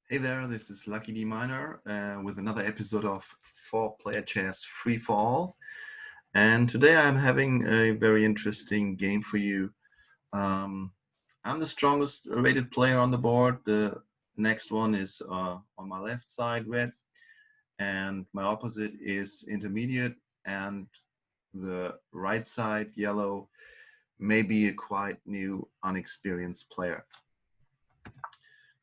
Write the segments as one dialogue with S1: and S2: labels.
S1: Hey there, this is luckyDminor with another episode of For Player Chess Free for All. And today I'm having a very interesting game for you. I'm the strongest rated player on the board. The next one is on my left side, red, and my opposite is intermediate, and the right side, yellow, may be a quite new, unexperienced player.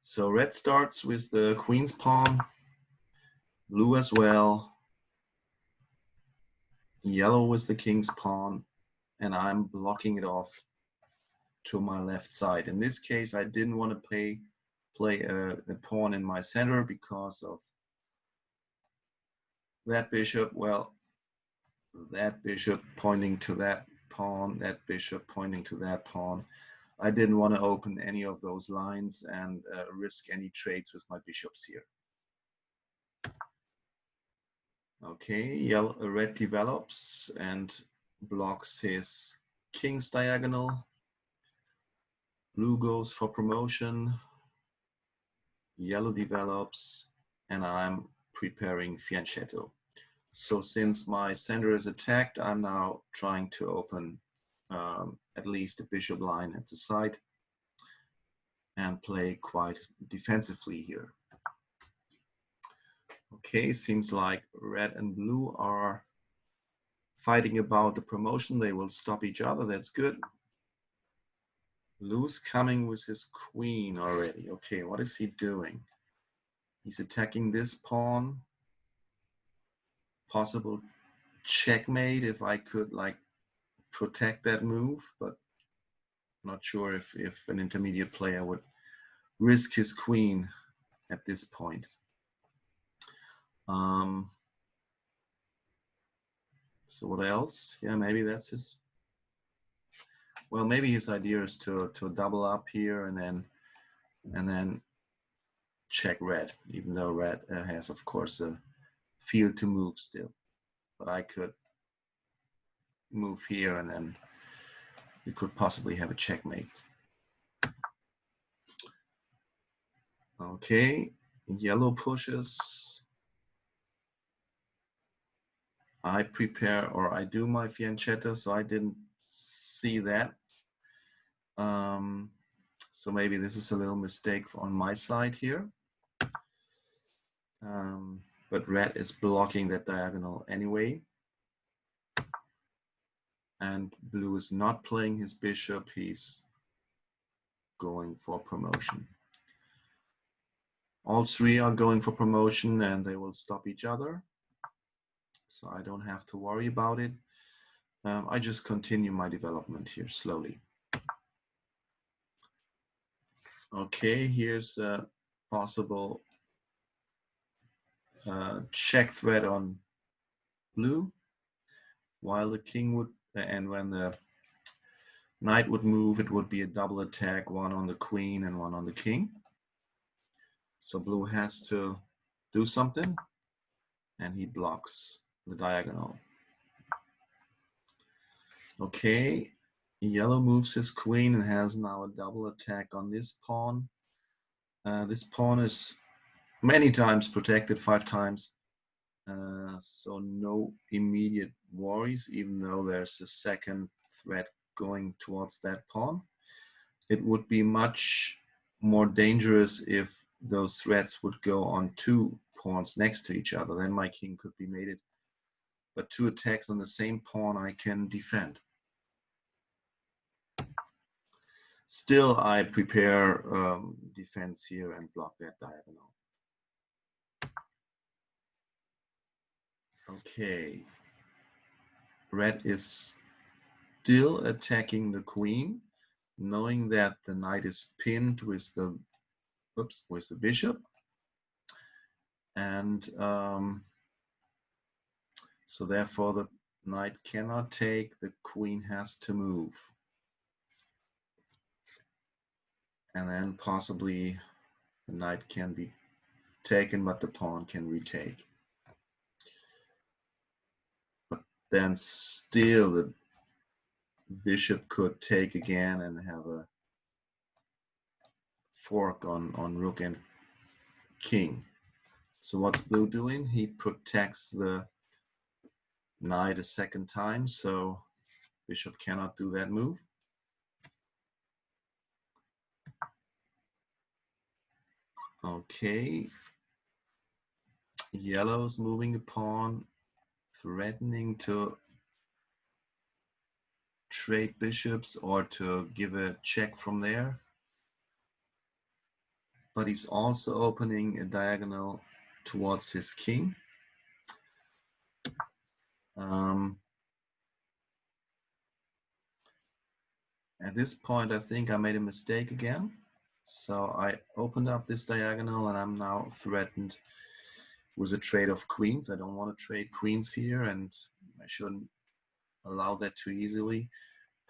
S1: So red starts with the queen's pawn, blue as well, yellow with the king's pawn, and I'm blocking it off to my left side. In this case, I didn't want to play a pawn in my center because of that bishop. Well, that bishop pointing to that pawn, that bishop pointing to that pawn. I didn't want to open any of those lines and risk any trades with my bishops here. Okay, red develops and blocks his king's diagonal. Blue goes for promotion. Yellow develops, and I'm preparing fianchetto. So since my center is attacked, I'm now trying to open at least a bishop line at the side and play quite defensively here. Okay, seems like red and blue are fighting about the promotion. They will stop each other. That's good. Blue's coming with his queen already. Okay, what is he doing? He's attacking this pawn. Possible checkmate if I could like protect that move, but not sure if an intermediate player would risk his queen at this point. So what else? Yeah, maybe that's his. Well, maybe his idea is to double up here and then check red, even though red has, of course, a field to move still. But I could move here and then we could possibly have a checkmate. Okay, yellow pushes. I prepare or I do my fianchetto, so I didn't see that. So maybe this is a little mistake on my side here. But red is blocking that diagonal anyway. And blue is not playing his bishop, he's going for promotion. All three are going for promotion and they will stop each other. So I don't have to worry about it. I just continue my development here slowly. Okay, here's a possible check threat on blue, while the king would, and when the knight would move, it would be a double attack, one on the queen and one on the king. So blue has to do something, and he blocks the diagonal. Okay, yellow moves his queen and has now a double attack on this pawn. This pawn is many times protected, 5 times. So no immediate worries, even though there's a second threat going towards that pawn. It would be much more dangerous if those threats would go on 2 pawns next to each other. Then my king could be mated. But 2 attacks on the same pawn I can defend. Still, I prepare defense here and block that diagonal. Okay, red is still attacking the queen, knowing that the knight is pinned with the bishop, and so therefore the knight cannot take. The queen has to move, and then possibly the knight can be taken, but the pawn can retake. But then still the bishop could take again and have a fork on rook and king. So what's blue doing? He protects the knight a second time, so bishop cannot do that move. Okay. Yellow's moving a pawn, threatening to trade bishops or to give a check from there. But he's also opening a diagonal towards his king. At this point, I think I made a mistake again. So I opened up this diagonal and I'm now threatened with a trade of queens. I don't want to trade queens here, and I shouldn't allow that too easily.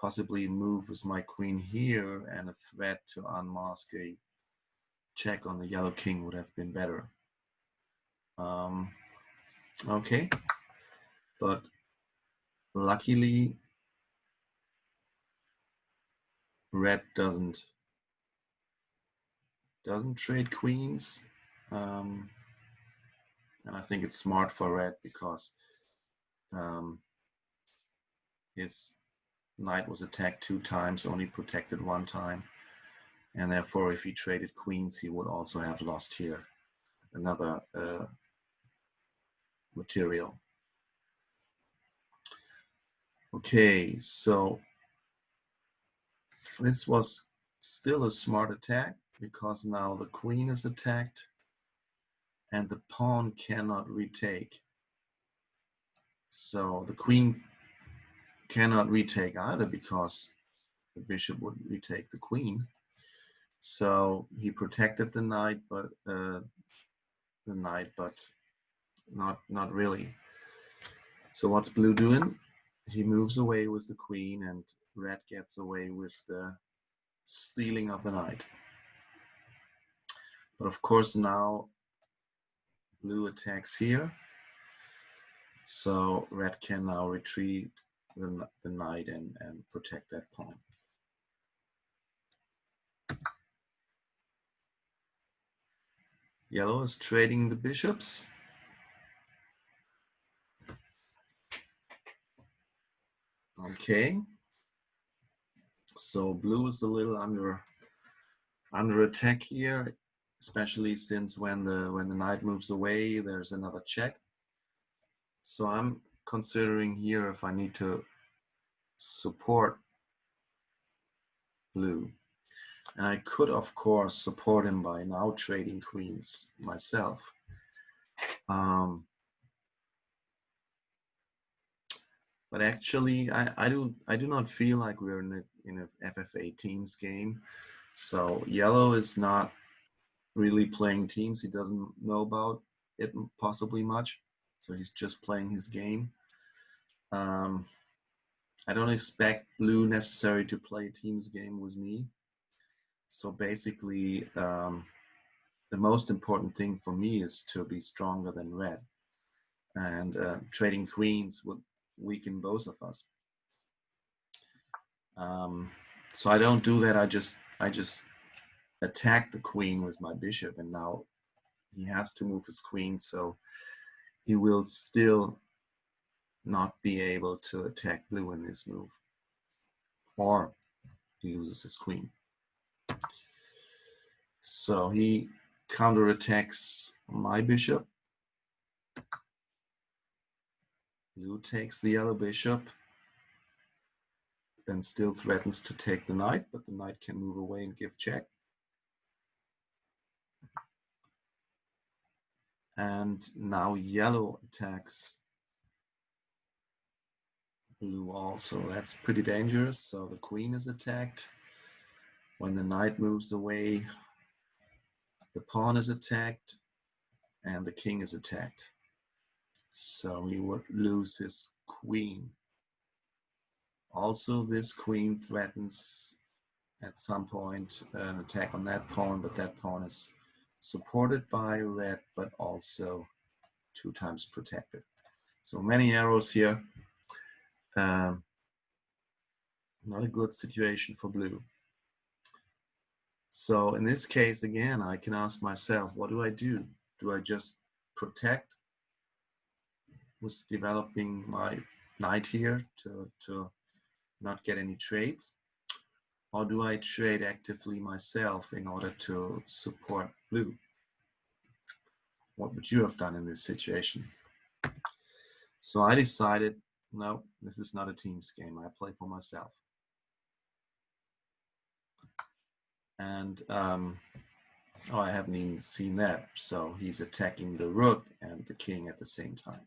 S1: Possibly move with my queen here, and a threat to unmask a check on the yellow king would have been better. Okay, but luckily red doesn't trade queens, and I think it's smart for red because his knight was attacked 2 times, only protected 1 time, and therefore if he traded queens he would also have lost here another material. Okay, so this was still a smart attack because now the queen is attacked and the pawn cannot retake. So the queen cannot retake either because the bishop would retake the queen. So he protected the knight, but not really. So what's blue doing? He moves away with the queen, and red gets away with the stealing of the knight. But of course now blue attacks here, so red can now retreat the knight and protect that pawn. Yellow is trading the bishops. Okay, so blue is a little under attack here, especially since when the knight moves away, there's another check. So I'm considering here if I need to support blue. And I could, of course, support him by now trading queens myself. But actually, I do not feel like we're in a FFA teams game. So yellow is not really playing teams. He doesn't know about it possibly much. So he's just playing his game. I don't expect blue necessarily to play a teams game with me. So basically, the most important thing for me is to be stronger than red. And trading queens would weaken both of us. So I don't do that. I just attack the queen with my bishop, and now he has to move his queen, so he will still not be able to attack blue in this move, or he loses his queen. So he counterattacks my bishop. Blue takes the yellow bishop and still threatens to take the knight, but the knight can move away and give check. And now yellow attacks blue also. That's pretty dangerous. So the queen is attacked. When the knight moves away, the pawn is attacked and the king is attacked. So he would lose his queen. Also, this queen threatens at some point an attack on that pawn, but that pawn is supported by red, but also 2 times protected. So many arrows here. Not a good situation for blue. So in this case, again, I can ask myself, what do I do? Do I just protect with developing my knight here to not get any trades? Or do I trade actively myself in order to support blue? What would you have done in this situation? So I decided, no, this is not a team's game. I play for myself. And oh, I haven't even seen that. So he's attacking the rook and the king at the same time.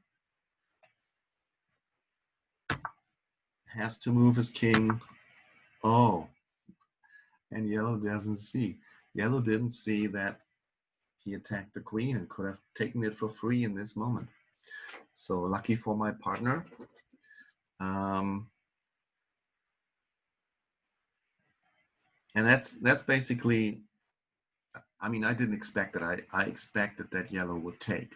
S1: Has to move his king. Oh, and yellow doesn't see. Yellow didn't see that he attacked the queen and could have taken it for free in this moment. So lucky for my partner. And that's basically, I mean, I didn't expect it. I expected that yellow would take.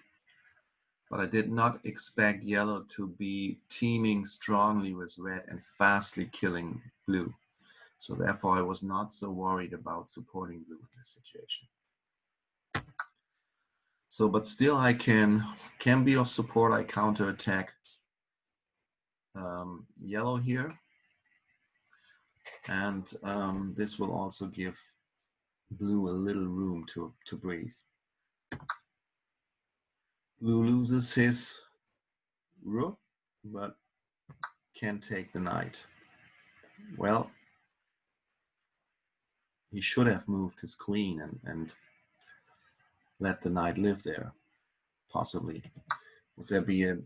S1: But I did not expect yellow to be teaming strongly with red and fastly killing blue. So therefore, I was not so worried about supporting blue in this situation. So, but still I can be of support. I counterattack yellow here. And this will also give blue a little room to breathe. Blue loses his rook, but can take the knight. Well, he should have moved his queen and let the knight live there, possibly. Would there be a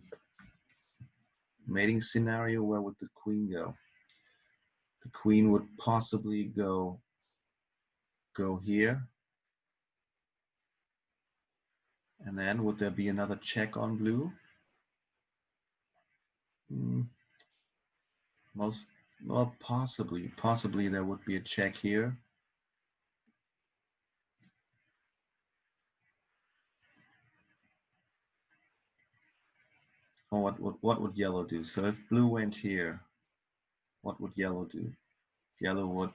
S1: mating scenario? Where would the queen go? The queen would possibly go here. And then would there be another check on blue? Well, possibly there would be a check here. Or what would yellow do? So if blue went here, what would yellow do? Yellow would,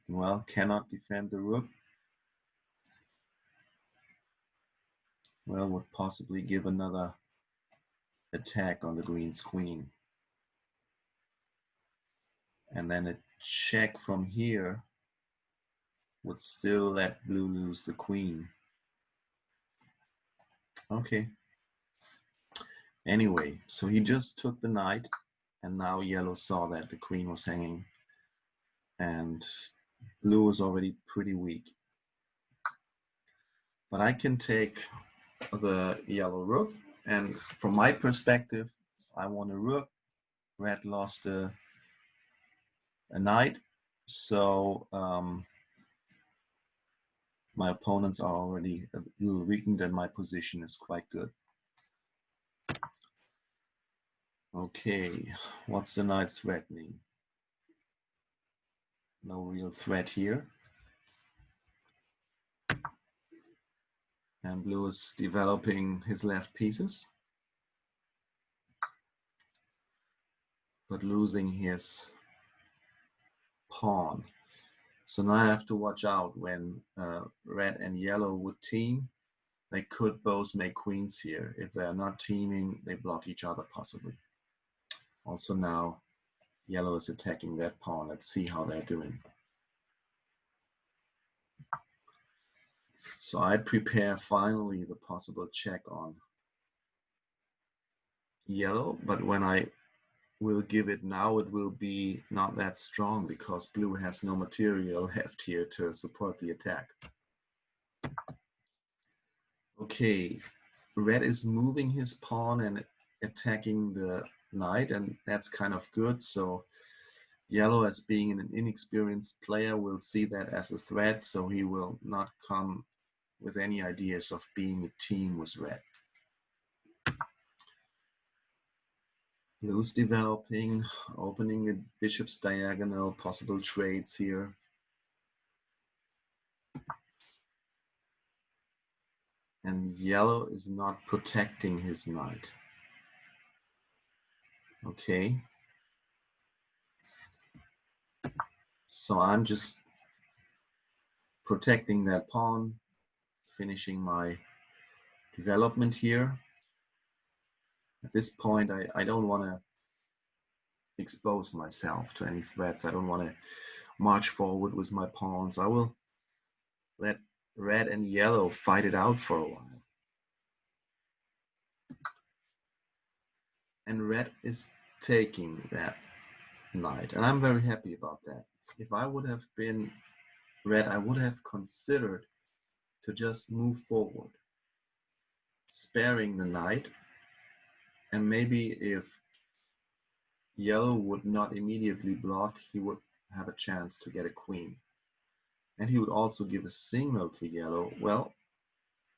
S1: well, cannot defend the rook. Well, would possibly give another attack on the green's queen. And then a check from here would still let blue lose the queen. Okay. Anyway, so he just took the knight, and now yellow saw that the queen was hanging, and blue was already pretty weak. But I can take the yellow rook, and from my perspective, I won a rook. Red lost a knight, so my opponents are already a little weakened, and my position is quite good. Okay, what's the knight threatening? No real threat here. And blue is developing his left pieces, but losing his pawn. So now I have to watch out when red and yellow would team. They could both make queens here. If they are not teaming, they block each other possibly. Also now, yellow is attacking that pawn. Let's see how they're doing. So I prepare finally the possible check on yellow, but when I will give it now, it will be not that strong because blue has no material left here to support the attack. Okay, red is moving his pawn and attacking the knight, and that's kind of good. So yellow, as being an inexperienced player, will see that as a threat, so he will not come with any ideas of being a team with red. Blue's developing, opening a bishop's diagonal, possible trades here. And yellow is not protecting his knight. Okay. So I'm just protecting that pawn, finishing my development here. At this point, I don't want to expose myself to any threats. I don't want to march forward with my pawns. I will let red and yellow fight it out for a while. And red is taking that knight, and I'm very happy about that. If I would have been red, I would have considered to just move forward, sparing the knight, and maybe if yellow would not immediately block, he would have a chance to get a queen. And he would also give a signal to yellow, well,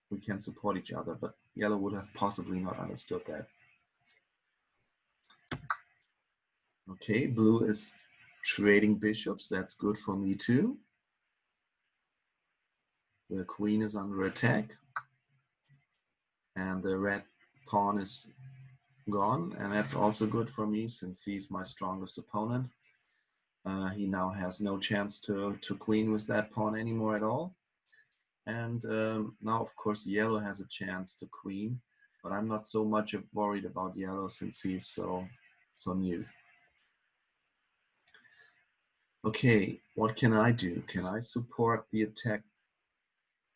S1: we can support each other, but yellow would have possibly not understood that. Okay, blue is trading bishops. That's good for me too. The queen is under attack, and the red pawn is gone, and that's also good for me since he's my strongest opponent. He now has no chance to queen with that pawn anymore at all. And now, of course, yellow has a chance to queen, but I'm not so much worried about yellow since he's so new. Okay, what can I do? Can I support the attack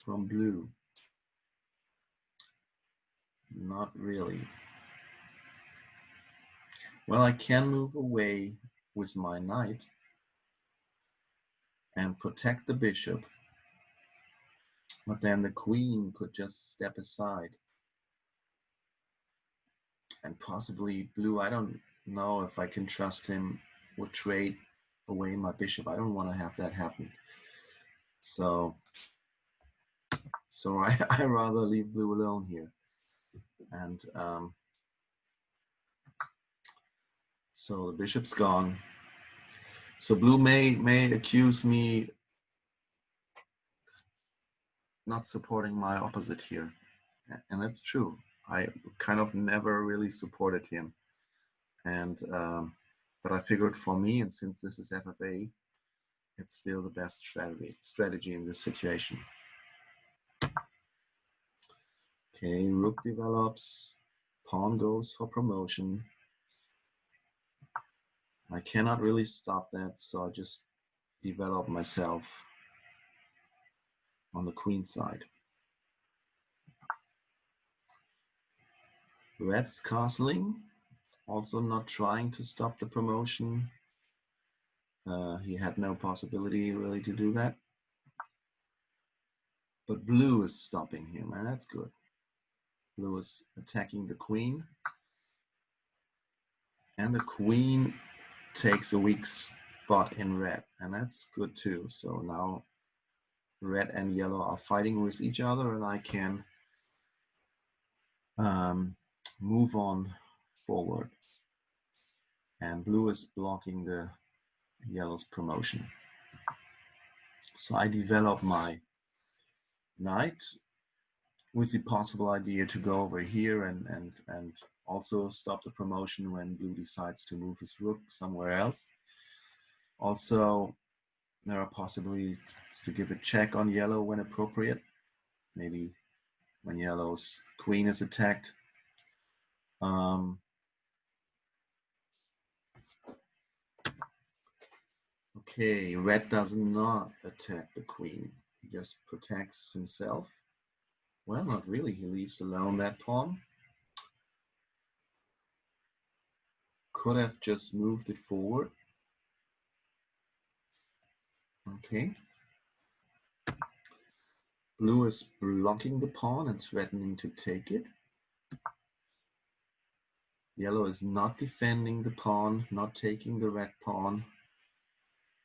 S1: from blue? Not really. Well, I can move away with my knight and protect the bishop, but then the queen could just step aside. And possibly blue, I don't know if I can trust him, would trade away my bishop. I don't want to have that happen. So I rather leave blue alone here. And so the bishop's gone. So blue may accuse me not supporting my opposite here. And that's true. I kind of never really supported him. And but I figured for me, and since this is FFA, it's still the best strategy in this situation. Okay, rook develops, pawn goes for promotion. I cannot really stop that, so I just develop myself on the queen side. Red's castling, also not trying to stop the promotion. He had no possibility really to do that. But blue is stopping him, and that's good. Blue is attacking the queen. And the queen takes a weak spot in red, and that's good too. So now red and yellow are fighting with each other, and I can move on forward. And blue is blocking the yellow's promotion. So I develop my knight with the possible idea to go over here and also stop the promotion when blue decides to move his rook somewhere else. Also, there are possibilities to give a check on yellow when appropriate. Maybe when yellow's queen is attacked. Okay, red does not attack the queen. He just protects himself. Well, not really. He leaves alone that pawn. Could have just moved it forward. Okay. Blue is blocking the pawn and threatening to take it. Yellow is not defending the pawn, not taking the red pawn,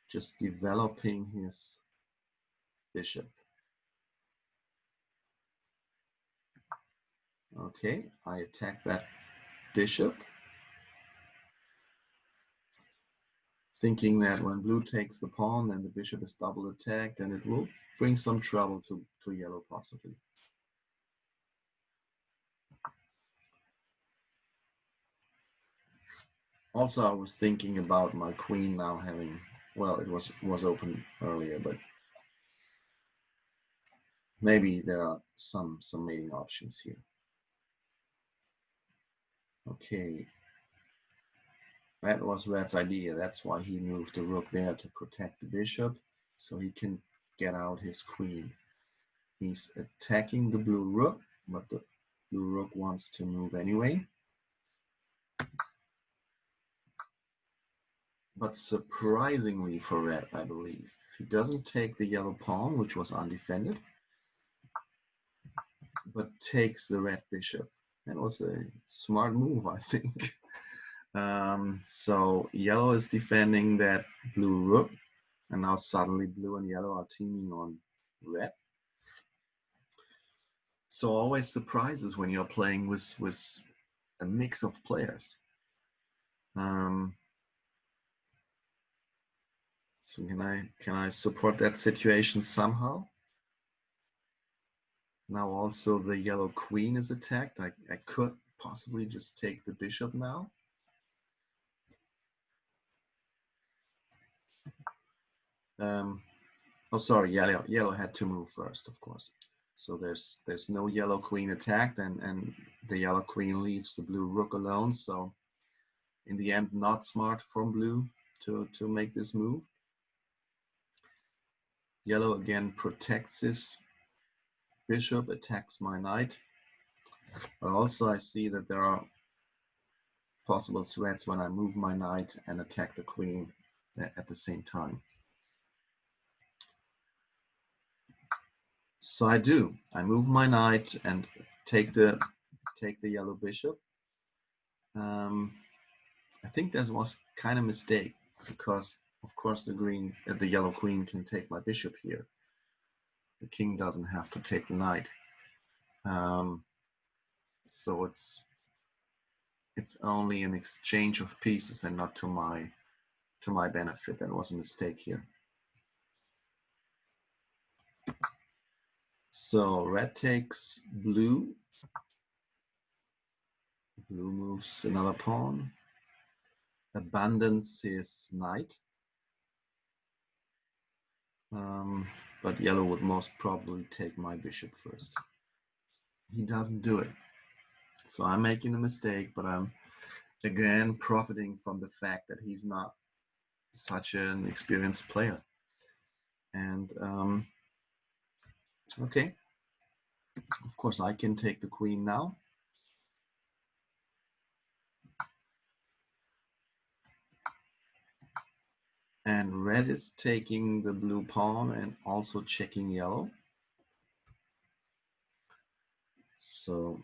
S1: just developing his bishop. Okay, I attack that bishop, thinking that when blue takes the pawn, then the bishop is double attacked, and it will bring some trouble to yellow possibly. Also, I was thinking about my queen now having well, it was open earlier, but maybe there are some mating options here. Okay, that was Red's idea. That's why he moved the rook there to protect the bishop, so he can get out his queen. He's attacking the blue rook, but the blue rook wants to move anyway. But surprisingly for Red, I believe, he doesn't take the yellow pawn, which was undefended, but takes the red bishop. That was a smart move, I think. So yellow is defending that blue rook, and now suddenly blue and yellow are teaming on red. So always surprises when you're playing with a mix of players. So can I support that situation somehow? Now also the yellow queen is attacked. I could possibly just take the bishop now. Oh, sorry, yellow had to move first, of course. So there's no yellow queen attacked, and the yellow queen leaves the blue rook alone. So in the end, not smart from blue to make this move. Yellow again protects his bishop, attacks my knight. But also I see that there are possible threats when I move my knight and attack the queen at the same time. So I do. I move my knight and take the yellow bishop. I think that was kind of a mistake because of course the yellow queen can take my bishop here. The king doesn't have to take the knight. So it's only an exchange of pieces and not to my benefit. That was a mistake here. So red takes blue. Blue moves another pawn, abandons his knight. But yellow would most probably take my bishop first. He doesn't do it. So I'm making a mistake, but I'm again profiting from the fact that he's not such an experienced player. And okay, of course I can take the queen now. And red is taking the blue pawn and also checking yellow. So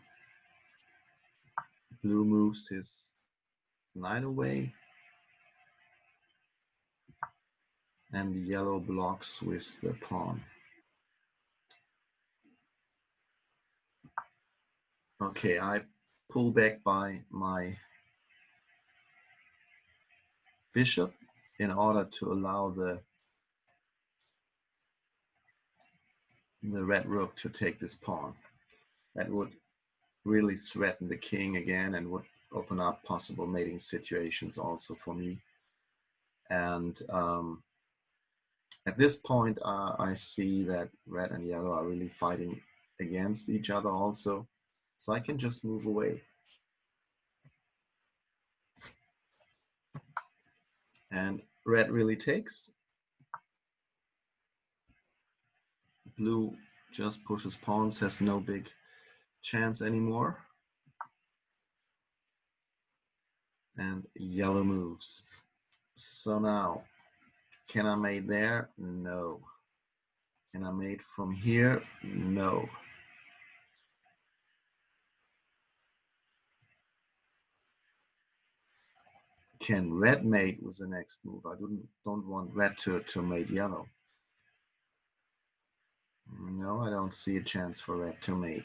S1: blue moves his knight away. And yellow blocks with the pawn. Okay, I pull back by my bishop in order to allow the red rook to take this pawn. That would really threaten the king again and would open up possible mating situations also for me. And at this point, I see that red and yellow are really fighting against each other also. So I can just move away. And red really takes. Blue just pushes pawns, has no big chance anymore. And yellow moves. So now, can I mate there? No. Can I mate from here? No. Can red mate with the next move? I don't want red to mate yellow. No, I don't see a chance for red to mate.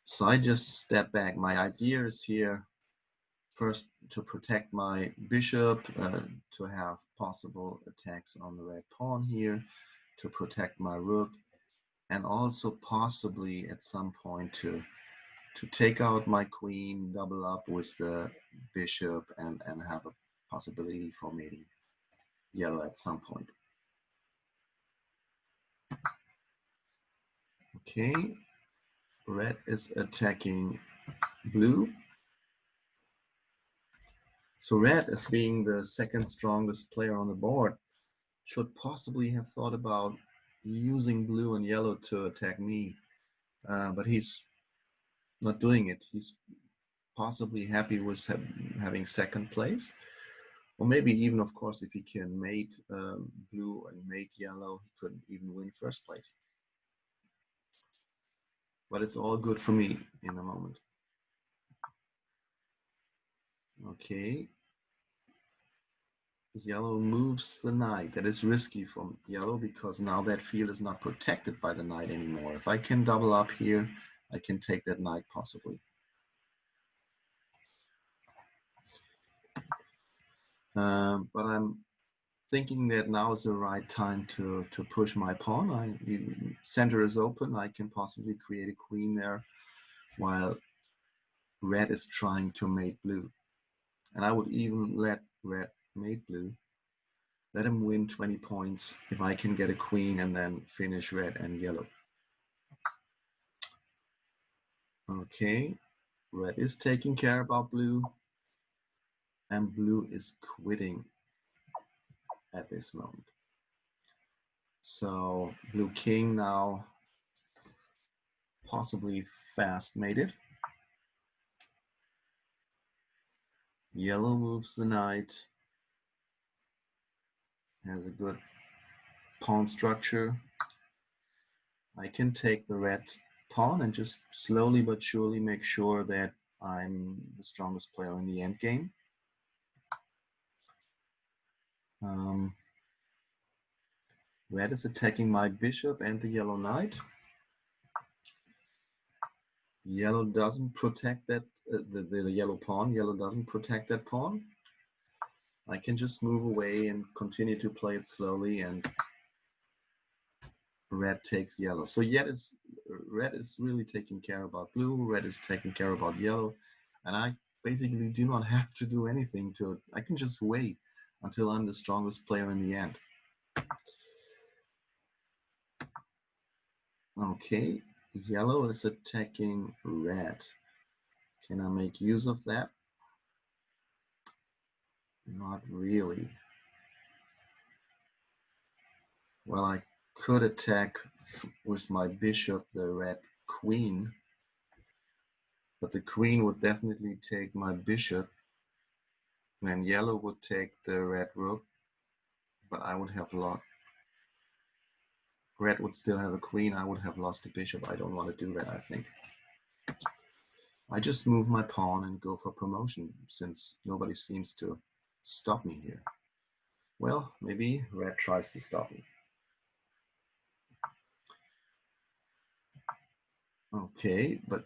S1: So I just step back. My idea is here first to protect my bishop, to have possible attacks on the red pawn here, to protect my rook, and also possibly at some point to to take out my queen, double up with the bishop, and have a possibility for mating yellow at some point. Okay, red is attacking blue. So red, as being the second strongest player on the board, should possibly have thought about using blue and yellow to attack me, but he's not doing it. He's possibly happy with having second place, or maybe even, of course, if he can mate blue and mate yellow, he could even win first place. But it's all good for me in the moment. Okay. Yellow moves the knight. That is risky from yellow because now that field is not protected by the knight anymore. If I can double up here, I can take that knight possibly. But I'm thinking that now is the right time to push my pawn. The center is open. I can possibly create a queen there while red is trying to mate blue. And I would even let red mate blue. Let him win 20 points if I can get a queen and then finish red and yellow. Okay, red is taking care about blue, and blue is quitting at this moment. So blue king now possibly fast mated. Yellow moves the knight, has a good pawn structure. I can take the red pawn and just slowly but surely make sure that I'm the strongest player in the endgame. Red is attacking my bishop and the yellow knight. Yellow doesn't protect that, the yellow pawn. Yellow doesn't protect that pawn. I can just move away and continue to play it slowly, and red takes yellow. So red is really taking care about blue, red is taking care about yellow, and I basically do not have to do anything to it. I can just wait until I'm the strongest player in the end. Okay, yellow is attacking red. Can I make use of that? Not really. Well, I could attack with my bishop the red queen, but the queen would definitely take my bishop, and yellow would take the red rook, but I would have lost. Red would still have a queen, I would have lost the bishop. I don't want to do that, I think. I just move my pawn and go for promotion, since nobody seems to stop me here. Well, maybe red tries to stop me. Okay, but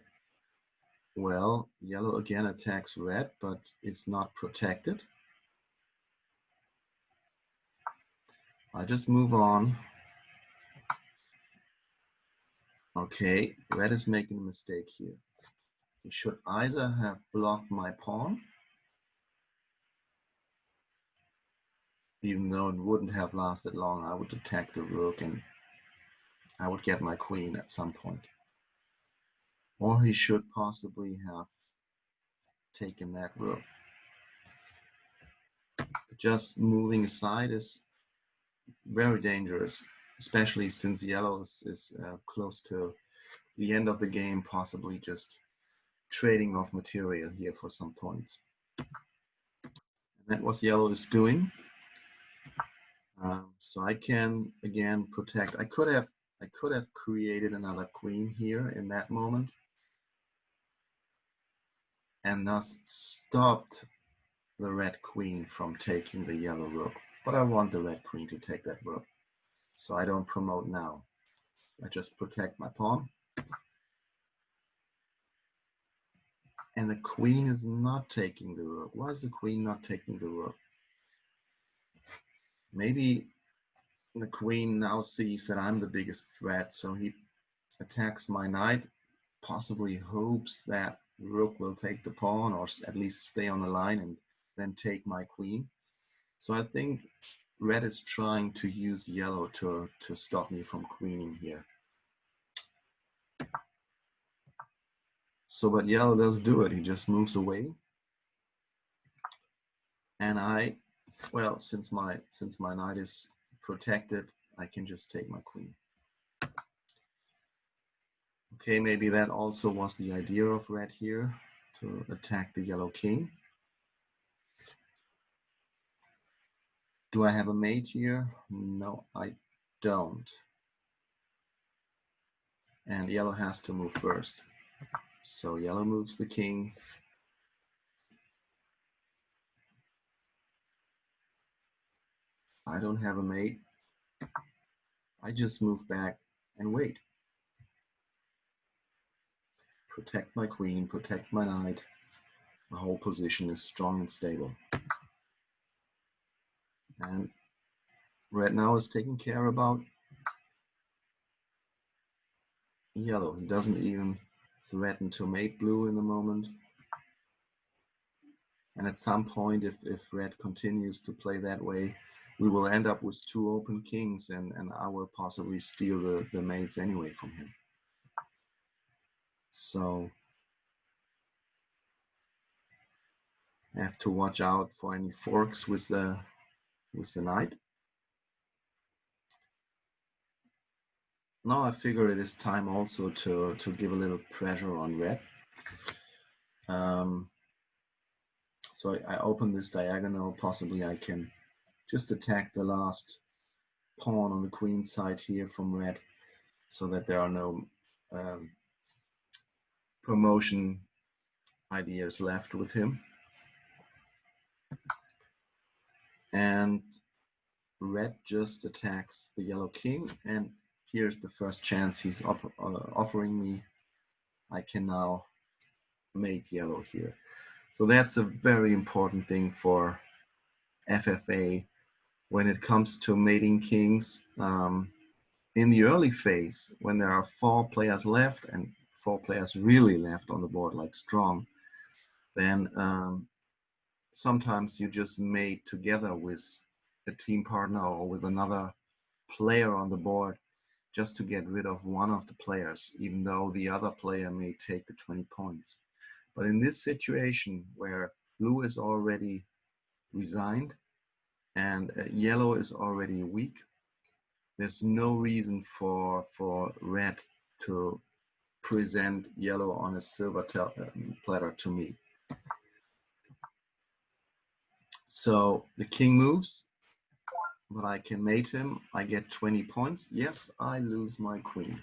S1: well, yellow again attacks red, but it's not protected. I just move on. Okay, red is making a mistake here. He should either have blocked my pawn, even though it wouldn't have lasted long. I would attack the rook and I would get my queen at some point. Or he should possibly have taken that rook. Just moving aside is very dangerous, especially since yellow is close to the end of the game, possibly just trading off material here for some points. And that was yellow is doing. So I can again protect. I could have created another queen here in that moment, and thus stopped the red queen from taking the yellow rook. But I want the red queen to take that rook, so I don't promote now. I just protect my pawn. And the queen is not taking the rook. Why is the queen not taking the rook? Maybe the queen now sees that I'm the biggest threat, so he attacks my knight, possibly hopes that rook will take the pawn or at least stay on the line and then take my queen. So I think red is trying to use yellow to stop me from queening here. So, but yellow doesn't do it. He just moves away. And I, well, since my knight is protected, I can just take my queen. Okay, maybe that also was the idea of red here, to attack the yellow king. Do I have a mate here? No, I don't. And yellow has to move first. So yellow moves the king. I don't have a mate. I just move back and wait. Protect my queen, protect my knight. The whole position is strong and stable. And red now is taking care about yellow. He doesn't even threaten to mate blue in the moment. And at some point, if red continues to play that way, we will end up with two open kings, and I will possibly steal the mates anyway from him. So I have to watch out for any forks with the knight. Now I figure it is time also to give a little pressure on red. So I open this diagonal. Possibly I can just attack the last pawn on the queen side here from red, so that there are no promotion ideas left with him. And red just attacks the yellow king, and here's the first chance he's offering me. I can now mate yellow here. So that's a very important thing for FFA when it comes to mating kings. In the early phase, when there are 4 players left and 4 players really left on the board, like strong, then sometimes you just mate together with a team partner or with another player on the board just to get rid of one of the players, even though the other player may take the 20 points. But in this situation where blue is already resigned and yellow is already weak, there's no reason for red to present yellow on a silver platter to me. So the king moves, but I can mate him. I get 20 points. Yes, I lose my queen.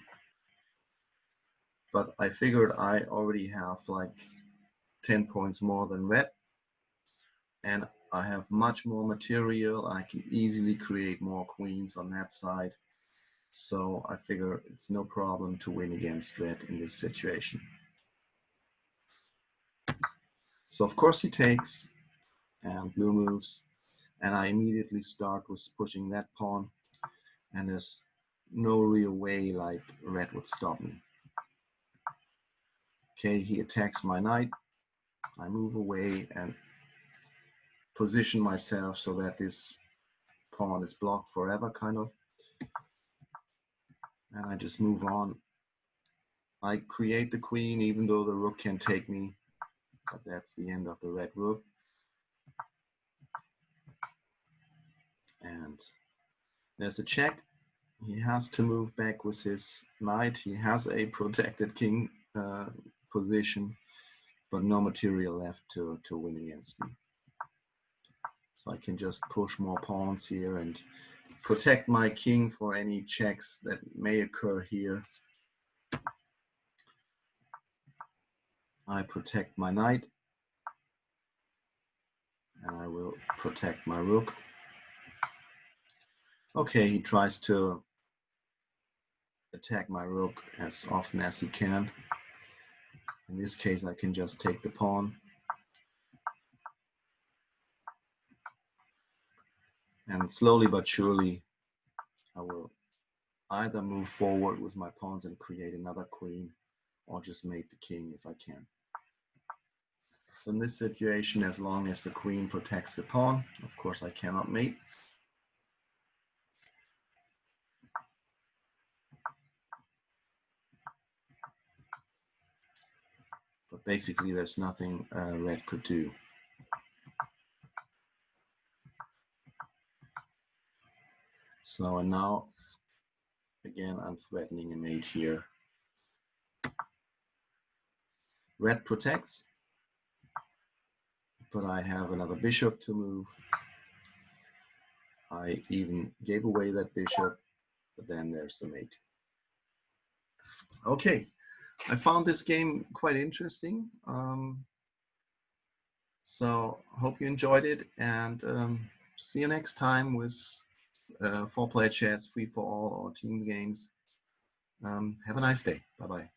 S1: But I figured I already have like 10 points more than red. And I have much more material. I can easily create more queens on that side. So I figure it's no problem to win against red in this situation. So of course he takes, and blue moves, and I immediately start with pushing that pawn, and there's no real way like red would stop me. Okay, he attacks my knight. I move away and position myself so that this pawn is blocked forever, kind of. And I just move on. I create the queen, even though the rook can take me, but that's the end of the red rook. And there's a check. He has to move back with his knight. He has a protected king position, but no material left to win against me. So I can just push more pawns here and protect my king for any checks that may occur here. I protect my knight, and I will protect my rook. Okay, he tries to attack my rook as often as he can. In this case, I can just take the pawn. And slowly but surely, I will either move forward with my pawns and create another queen, or just mate the king if I can. So in this situation, as long as the queen protects the pawn, of course I cannot mate. But basically there's nothing red could do. So and now, again, I'm threatening a mate here. Red protects, but I have another bishop to move. I even gave away that bishop, but then there's the mate. Okay, I found this game quite interesting. So hope you enjoyed it, and see you next time with 4-player chess, free for all, or team games. Have a nice day. Bye-bye.